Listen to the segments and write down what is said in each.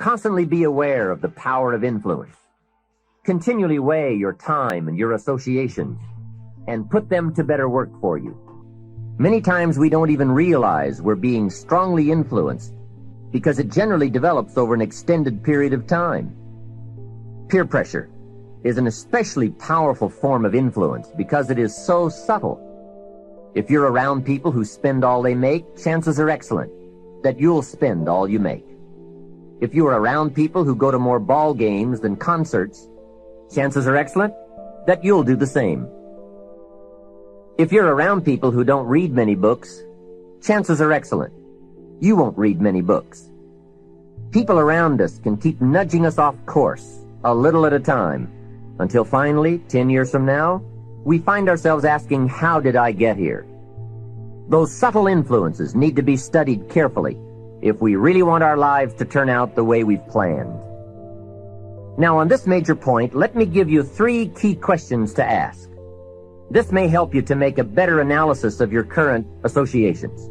Constantly be aware of the power of influence. Continually weigh your time and your associations and put them to better work for you. Many times we don't even realize we're being strongly influenced because it generally develops over an extended period of time. Peer pressure is an especially powerful form of influence because it is so subtle. If you're around people who spend all they make, chances are excellent that you'll spend all you make. If you are around people who go to more ball games than concerts, chances are excellent that you'll do the same. If you're around people who don't read many books, chances are excellent you won't read many books. People around us can keep nudging us off course a little at a time until finally, 10 years from now, we find ourselves asking, how did I get here? Those subtle influences need to be studied carefully if we really want our lives to turn out the way we've planned. Now, on this major point, let me give you 3 key questions to ask. This may help you to make a better analysis of your current associations.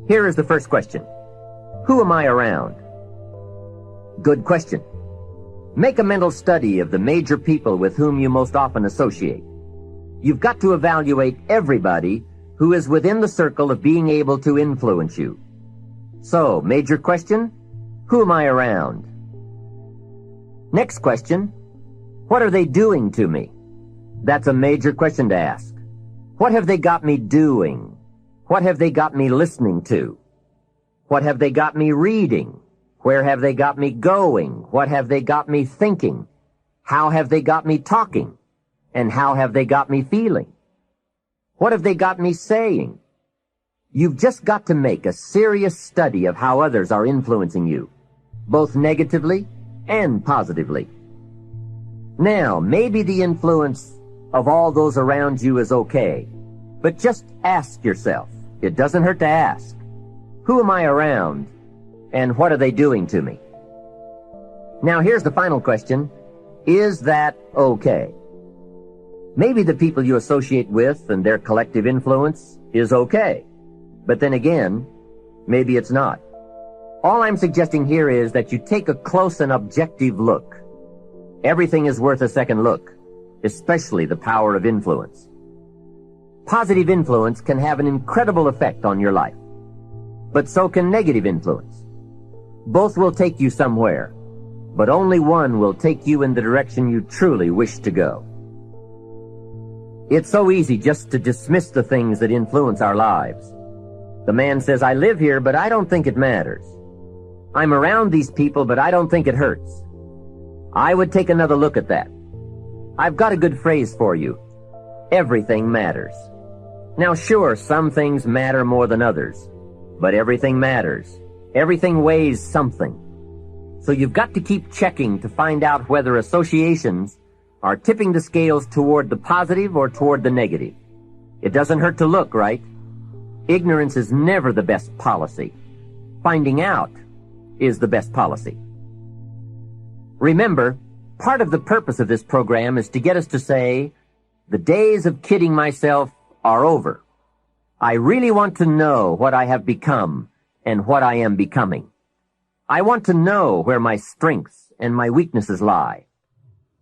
Here is the first question. Who am I around? Good question. Make a mental study of the major people with whom you most often associate. You've got to evaluate everybody who is within the circle of being able to influence you. So, major question, who am I around? Next question, what are they doing to me? That's a major question to ask. What have they got me doing? What have they got me listening to? What have they got me reading? Where have they got me going? What have they got me thinking? How have they got me talking? And how have they got me feeling? What have they got me saying? You've just got to make a serious study of how others are influencing you, both negatively and positively. Now, maybe the influence of all those around you is okay, but just ask yourself, it doesn't hurt to ask, who am I around and what are they doing to me? Now, here's the final question, is that okay? Maybe the people you associate with and their collective influence is okay. But then again, maybe it's not. All I'm suggesting here is that you take a close and objective look. Everything is worth a second look, especially the power of influence. Positive influence can have an incredible effect on your life, but so can negative influence. Both will take you somewhere, but only one will take you in the direction you truly wish to go. It's so easy just to dismiss the things that influence our lives. The man says, I live here, but I don't think it matters. I'm around these people, but I don't think it hurts. I would take another look at that. I've got a good phrase for you. Everything matters. Now, sure, some things matter more than others, but everything matters. Everything weighs something. So you've got to keep checking to find out whether associations are tipping the scales toward the positive or toward the negative. It doesn't hurt to look, right? Ignorance is never the best policy. Finding out is the best policy. Remember, part of the purpose of this program is to get us to say, the days of kidding myself are over. I really want to know what I have become and what I am becoming. I want to know where my strengths and my weaknesses lie.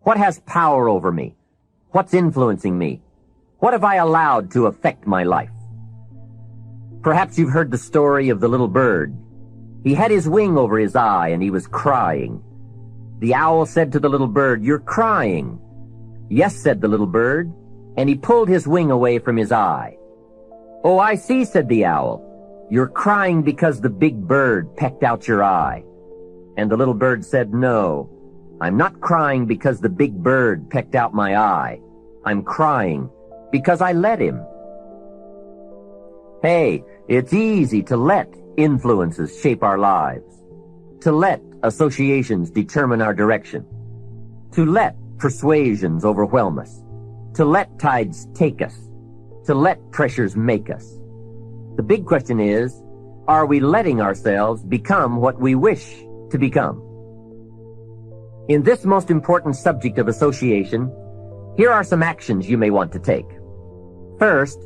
What has power over me? What's influencing me? What have I allowed to affect my life? Perhaps you've heard the story of the little bird. He had his wing over his eye and he was crying. The owl said to the little bird, "You're crying." "Yes," said the little bird, and he pulled his wing away from his eye. "Oh, I see," said the owl. "You're crying because the big bird pecked out your eye." And the little bird said, "No, I'm not crying because the big bird pecked out my eye. I'm crying because I let him." Hey, it's easy to let influences shape our lives, to let associations determine our direction, to let persuasions overwhelm us, to let tides take us, to let pressures make us. The big question is, are we letting ourselves become what we wish to become? In this most important subject of association, here are some actions you may want to take. First,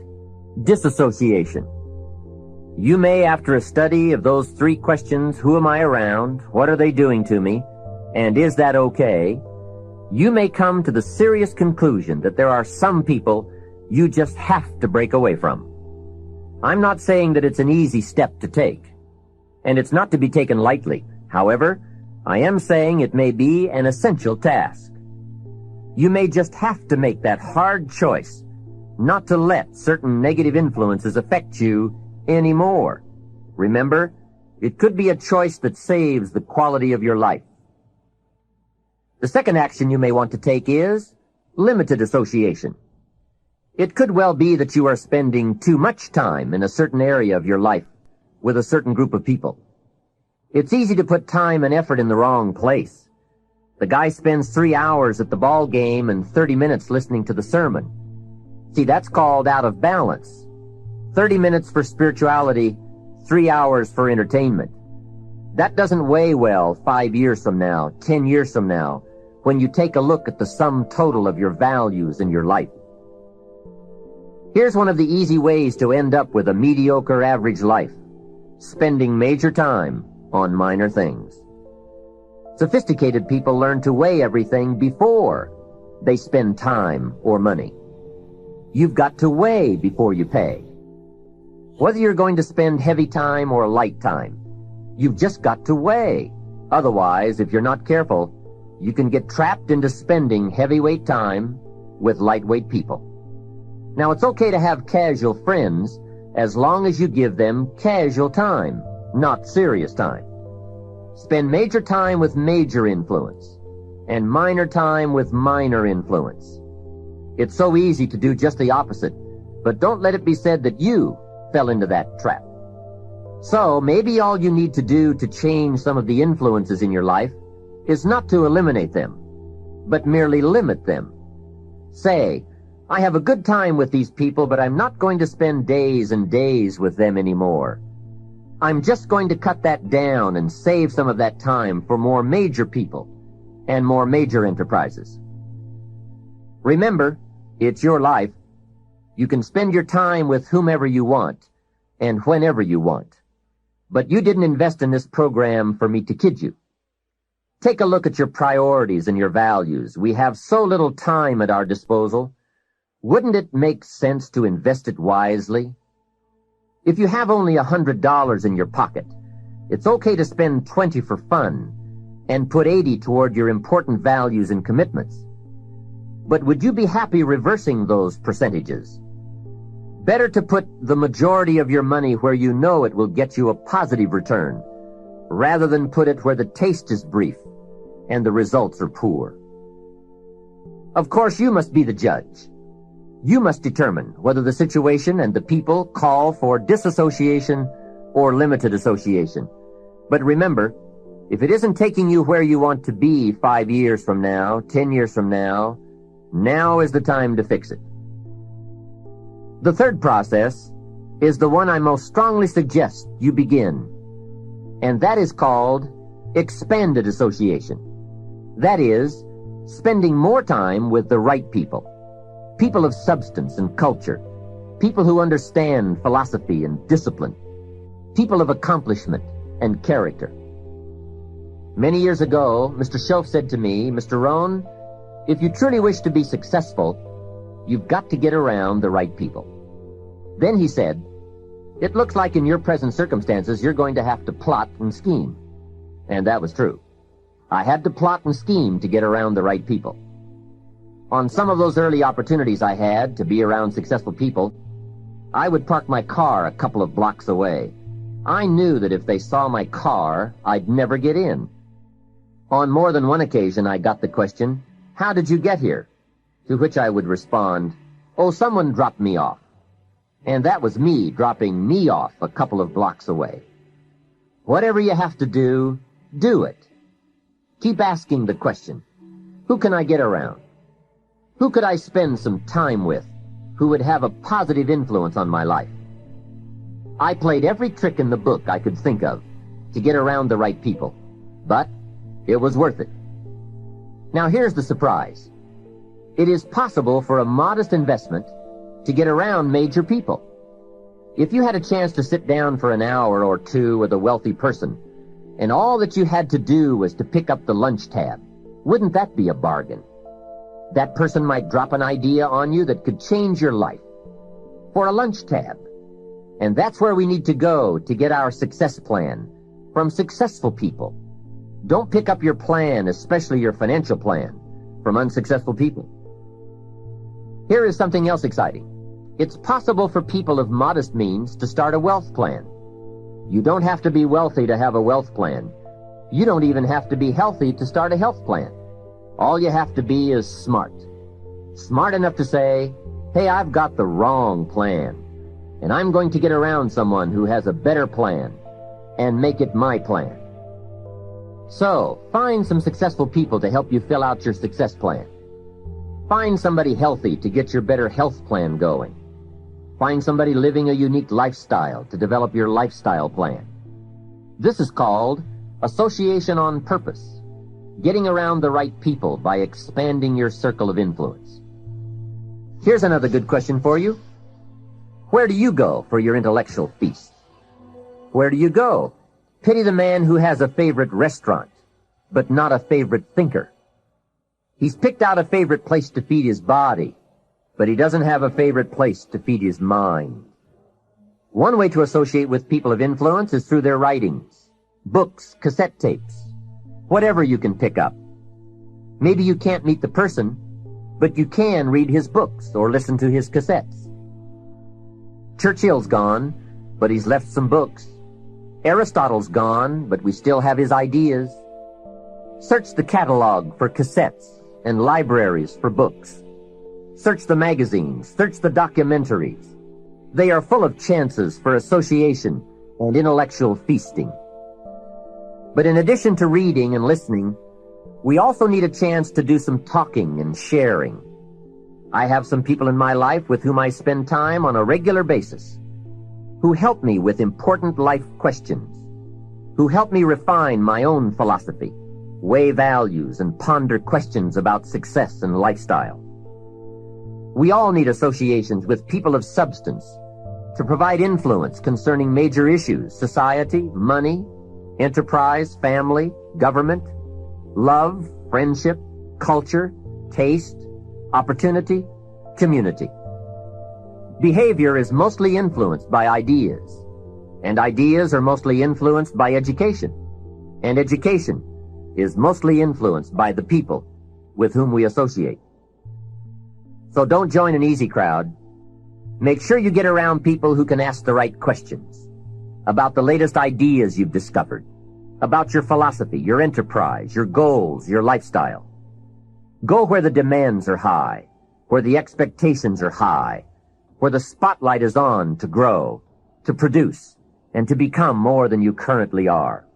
disassociation. You may, after a study of those 3 questions, who am I around, what are they doing to me, and is that okay, you may come to the serious conclusion that there are some people you just have to break away from. I'm not saying that it's an easy step to take, and it's not to be taken lightly. However, I am saying it may be an essential task. You may just have to make that hard choice not to let certain negative influences affect you anymore. Remember, it could be a choice that saves the quality of your life. The second action you may want to take is limited association. It could well be that you are spending too much time in a certain area of your life with a certain group of people. It's easy to put time and effort in the wrong place. The guy spends 3 hours at the ball game and 30 minutes listening to the sermon. See, that's called out of balance. 30 minutes for spirituality, 3 hours for entertainment. That doesn't weigh well 5 years from now, 10 years from now, when you take a look at the sum total of your values in your life. Here's one of the easy ways to end up with a mediocre average life: spending major time on minor things. Sophisticated people learn to weigh everything before they spend time or money. You've got to weigh before you pay. Whether you're going to spend heavy time or light time, you've just got to weigh. Otherwise, if you're not careful, you can get trapped into spending heavyweight time with lightweight people. Now, it's okay to have casual friends as long as you give them casual time, not serious time. Spend major time with major influence and minor time with minor influence. It's so easy to do just the opposite, but don't let it be said that you fell into that trap. So maybe all you need to do to change some of the influences in your life is not to eliminate them, but merely limit them. Say, I have a good time with these people, but I'm not going to spend days and days with them anymore. I'm just going to cut that down and save some of that time for more major people and more major enterprises. Remember, it's your life. You can spend your time with whomever you want and whenever you want. But you didn't invest in this program for me to kid you. Take a look at your priorities and your values. We have so little time at our disposal. Wouldn't it make sense to invest it wisely? If you have only $100 in your pocket, it's okay to spend 20 for fun and put 80 toward your important values and commitments. But would you be happy reversing those percentages? Better to put the majority of your money where you know it will get you a positive return, rather than put it where the taste is brief and the results are poor. Of course, you must be the judge. You must determine whether the situation and the people call for disassociation or limited association. But remember, if it isn't taking you where you want to be 5 years from now, 10 years from now, now is the time to fix it. The third process is the one I most strongly suggest you begin, and that is called expanded association. That is, spending more time with the right people. People of substance and culture, people who understand philosophy and discipline, people of accomplishment and character. Many years ago, Mr. Shoaff said to me, Mr. Rohn, if you truly wish to be successful, you've got to get around the right people. Then he said, it looks like in your present circumstances you're going to have to plot and scheme. And that was true. I had to plot and scheme to get around the right people. On some of those early opportunities I had to be around successful people, I would park my car a couple of blocks away. I knew that if they saw my car, I'd never get in. On more than one occasion, I got the question, how did you get here? To which I would respond, oh, someone dropped me off. And that was me dropping me off a couple of blocks away. Whatever you have to do it. Keep asking the question, who can I get around? Who could I spend some time with who would have a positive influence on my life? I played every trick in the book I could think of to get around the right people, but it was worth it. Now here's the surprise. It is possible for a modest investment to get around major people. If you had a chance to sit down for an hour or two with a wealthy person, and all that you had to do was to pick up the lunch tab, wouldn't that be a bargain? That person might drop an idea on you that could change your life for a lunch tab. And that's where we need to go to get our success plan from successful people. Don't pick up your plan, especially your financial plan, from unsuccessful people. Here is something else exciting. It's possible for people of modest means to start a wealth plan. You don't have to be wealthy to have a wealth plan. You don't even have to be healthy to start a health plan. All you have to be is smart. Smart enough to say, hey, I've got the wrong plan, and I'm going to get around someone who has a better plan and make it my plan. So, find some successful people to help you fill out your success plan. Find somebody healthy to get your better health plan going. Find somebody living a unique lifestyle to develop your lifestyle plan. This is called association on purpose, getting around the right people by expanding your circle of influence. Here's another good question for you. Where do you go for your intellectual feast? Where do you go? Pity the man who has a favorite restaurant, but not a favorite thinker. He's picked out a favorite place to feed his body, but he doesn't have a favorite place to feed his mind. One way to associate with people of influence is through their writings, books, cassette tapes, whatever you can pick up. Maybe you can't meet the person, but you can read his books or listen to his cassettes. Churchill's gone, but he's left some books. Aristotle's gone, but we still have his ideas. Search the catalog for cassettes and libraries for books. Search the magazines, search the documentaries. They are full of chances for association and intellectual feasting. But in addition to reading and listening, we also need a chance to do some talking and sharing. I have some people in my life with whom I spend time on a regular basis, who help me with important life questions, who help me refine my own philosophy, weigh values, and ponder questions about success and lifestyle. We all need associations with people of substance to provide influence concerning major issues: society, money, enterprise, family, government, love, friendship, culture, taste, opportunity, community. Behavior is mostly influenced by ideas, and ideas are mostly influenced by education, and education is mostly influenced by the people with whom we associate. So don't join an easy crowd. Make sure you get around people who can ask the right questions about the latest ideas you've discovered, about your philosophy, your enterprise, your goals, your lifestyle. Go where the demands are high, where the expectations are high, where the spotlight is on to grow, to produce, and to become more than you currently are.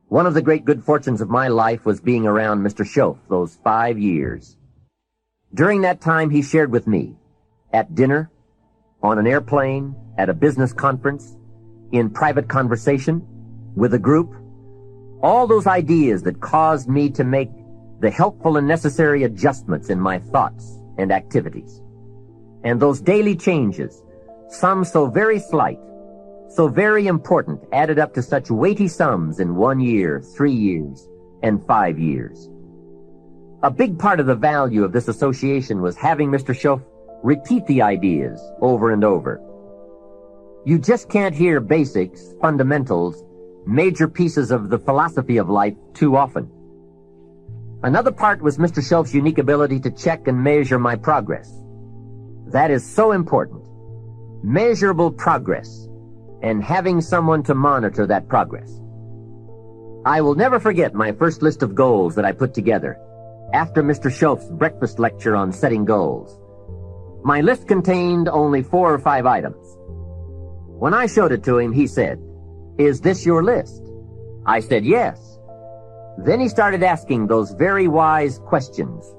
One of the great good fortunes of my life was being around Mr. Shoaff those 5 years. During that time, he shared with me, at dinner, on an airplane, at a business conference, in private conversation, with a group, all those ideas that caused me to make the helpful and necessary adjustments in my thoughts and activities. And those daily changes, some so very slight, so very important, added up to such weighty sums in 1 year, 3 years, and 5 years. A big part of the value of this association was having Mr. Shoaff repeat the ideas over and over. You just can't hear basics, fundamentals, major pieces of the philosophy of life too often. Another part was Mr. Shoaff's unique ability to check and measure my progress. That is so important. Measurable progress, and having someone to monitor that progress. I will never forget my first list of goals that I put together after Mr. Shoaff's breakfast lecture on setting goals. My list contained only 4 or 5 items. When I showed it to him, he said, "Is this your list?" I said, "Yes." Then he started asking those very wise questions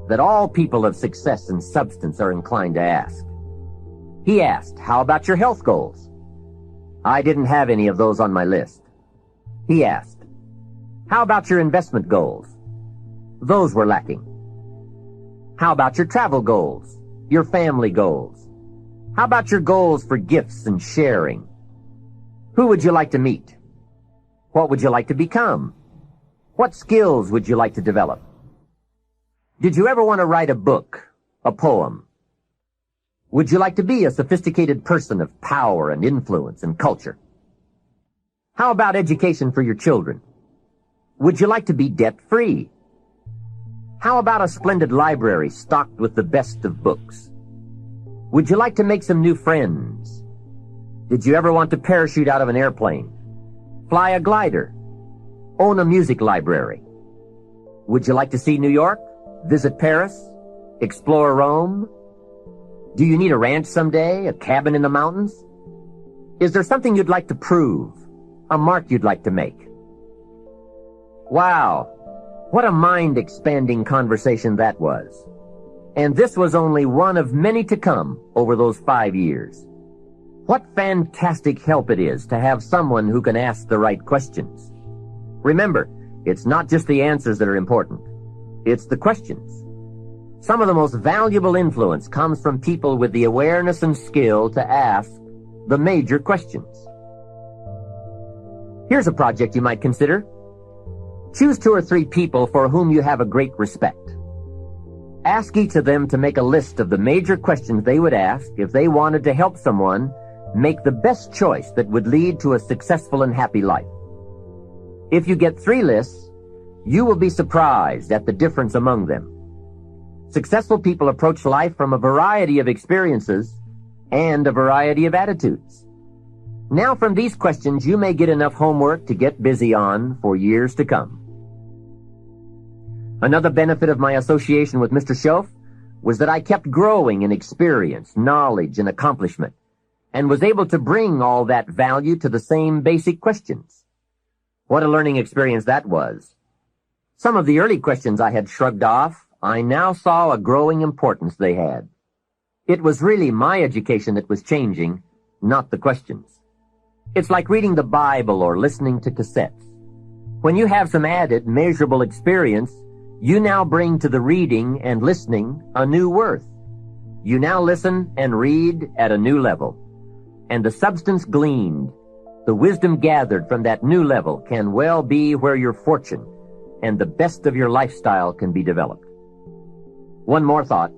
that all people of success and substance are inclined to ask. He asked, "How about your health goals?" I didn't have any of those on my list. He asked, "How about your investment goals?" Those were lacking. "How about your travel goals, your family goals?" How about your goals for gifts and sharing? Who would you like to meet? What would you like to become? What skills would you like to develop? Did you ever want to write a book, a poem? Would you like to be a sophisticated person of power and influence and culture? How about education for your children? Would you like to be debt-free? How about a splendid library stocked with the best of books? Would you like to make some new friends? Did you ever want to parachute out of an airplane? Fly a glider? Own a music library? Would you like to see New York? Visit Paris? Explore Rome? Do you need a ranch someday? A cabin in the mountains? Is there something you'd like to prove? A mark you'd like to make? Wow, what a mind-expanding conversation that was. And this was only one of many to come over those 5 years. What fantastic help it is to have someone who can ask the right questions. Remember, it's not just the answers that are important. It's the questions. Some of the most valuable influence comes from people with the awareness and skill to ask the major questions. Here's a project you might consider. Choose 2 or 3 people for whom you have a great respect. Ask each of them to make a list of the major questions they would ask if they wanted to help someone make the best choice that would lead to a successful and happy life. If you get 3 lists, you will be surprised at the difference among them. Successful people approach life from a variety of experiences and a variety of attitudes. Now from these questions, you may get enough homework to get busy on for years to come. Another benefit of my association with Mr. Shoaff was that I kept growing in experience, knowledge, and accomplishment, and was able to bring all that value to the same basic questions. What a learning experience that was. Some of the early questions I had shrugged off, I now saw a growing importance they had. It was really my education that was changing, not the questions. It's like reading the Bible or listening to cassettes. When you have some added, measurable experience, you now bring to the reading and listening a new worth. You now listen and read at a new level. And the substance gleaned, the wisdom gathered from that new level can well be where your fortune and the best of your lifestyle can be developed. One more thought,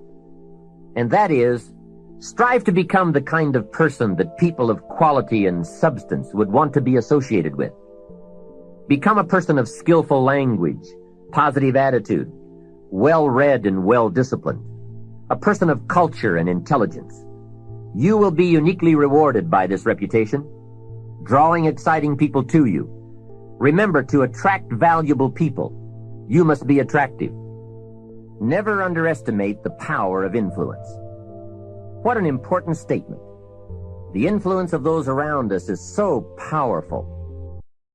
and that is, strive to become the kind of person that people of quality and substance would want to be associated with. Become a person of skillful language, positive attitude, well-read and well-disciplined, a person of culture and intelligence. You will be uniquely rewarded by this reputation, drawing exciting people to you. Remember, to attract valuable people, you must be attractive. Never underestimate the power of influence. What an important statement. The influence of those around us is so powerful.